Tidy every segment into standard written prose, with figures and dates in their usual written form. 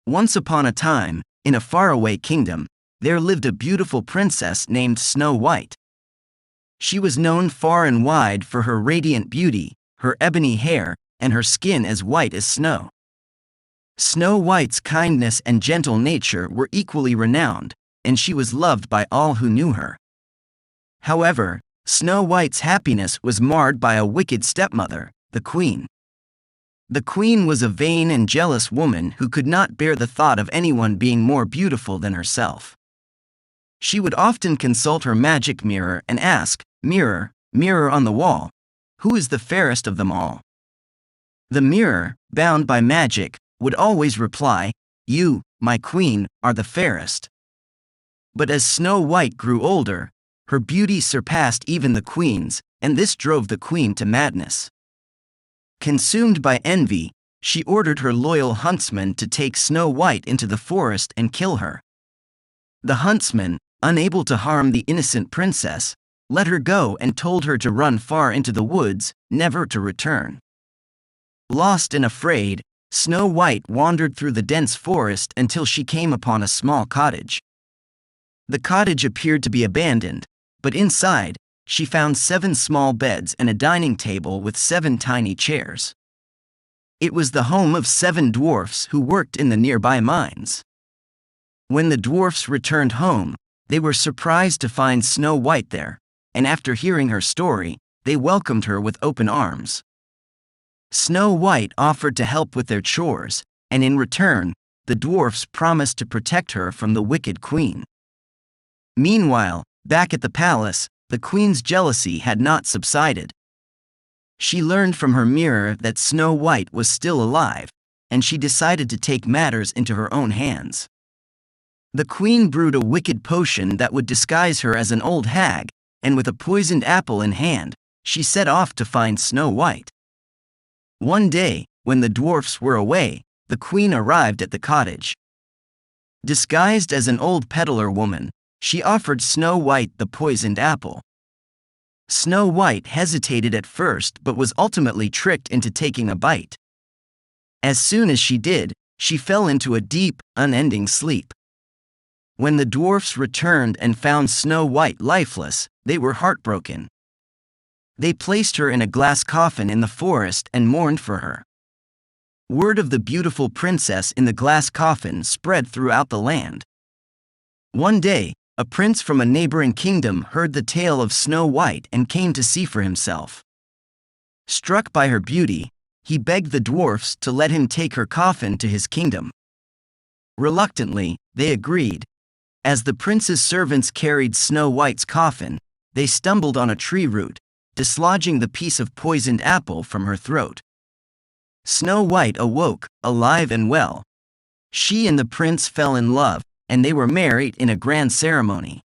Once upon a time, in a faraway kingdom, there lived a beautiful princess named Snow White. She was known far and wide for her radiant beauty, her ebony hair, and her skin as white as snow. Snow White's kindness and gentle nature were equally renowned, and she was loved by all who knew her. However, Snow White's happiness was marred by a wicked stepmother, the queen. The queen was a vain and jealous woman who could not bear the thought of anyone being more beautiful than herself. She would often consult her magic mirror and ask, "Mirror, mirror on the wall, who is the fairest of them all?" The mirror, bound by magic, would always reply, "You, my queen, are the fairest." But as Snow White grew older, her beauty surpassed even the queen's, and this drove the queen to madness. Consumed by envy, she ordered her loyal huntsman to take Snow White into the forest and kill her. The huntsman, unable to harm the innocent princess, let her go and told her to run far into the woods, never to return. Lost and afraid, Snow White wandered through the dense forest until she came upon a small cottage. The cottage appeared to be abandoned, but inside, she found 7 small beds and a dining table with 7 tiny chairs. It was the home of 7 dwarfs who worked in the nearby mines. When the dwarfs returned home, they were surprised to find Snow White there, and after hearing her story, they welcomed her with open arms. Snow White offered to help with their chores, and in return, the dwarfs promised to protect her from the wicked queen. Meanwhile, back at the palace, the queen's jealousy had not subsided. She learned from her mirror that Snow White was still alive, and she decided to take matters into her own hands. The queen brewed a wicked potion that would disguise her as an old hag, and with a poisoned apple in hand, she set off to find Snow White. One day, when the dwarfs were away, the queen arrived at the cottage. Disguised as an old peddler woman, she offered Snow White the poisoned apple. Snow White hesitated at first but was ultimately tricked into taking a bite. As soon as she did, she fell into a deep, unending sleep. When the dwarfs returned and found Snow White lifeless, they were heartbroken. They placed her in a glass coffin in the forest and mourned for her. Word of the beautiful princess in the glass coffin spread throughout the land. One day, a prince from a neighboring kingdom heard the tale of Snow White and came to see for himself. Struck by her beauty, he begged the dwarfs to let him take her coffin to his kingdom. Reluctantly, they agreed. As the prince's servants carried Snow White's coffin, they stumbled on a tree root, dislodging the piece of poisoned apple from her throat. Snow White awoke, alive and well. She and the prince fell in love, and they were married in a grand ceremony.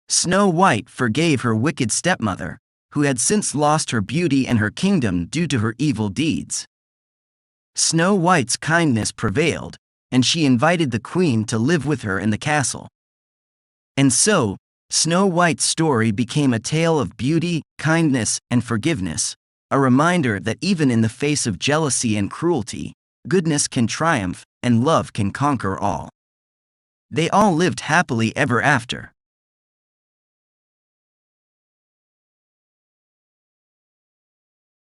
Snow White forgave her wicked stepmother, who had since lost her beauty and her kingdom due to her evil deeds. Snow White's kindness prevailed, and she invited the queen to live with her in the castle. And so, Snow White's story became a tale of beauty, kindness, and forgiveness, a reminder that even in the face of jealousy and cruelty, goodness can triumph, and love can conquer all. They all lived happily ever after.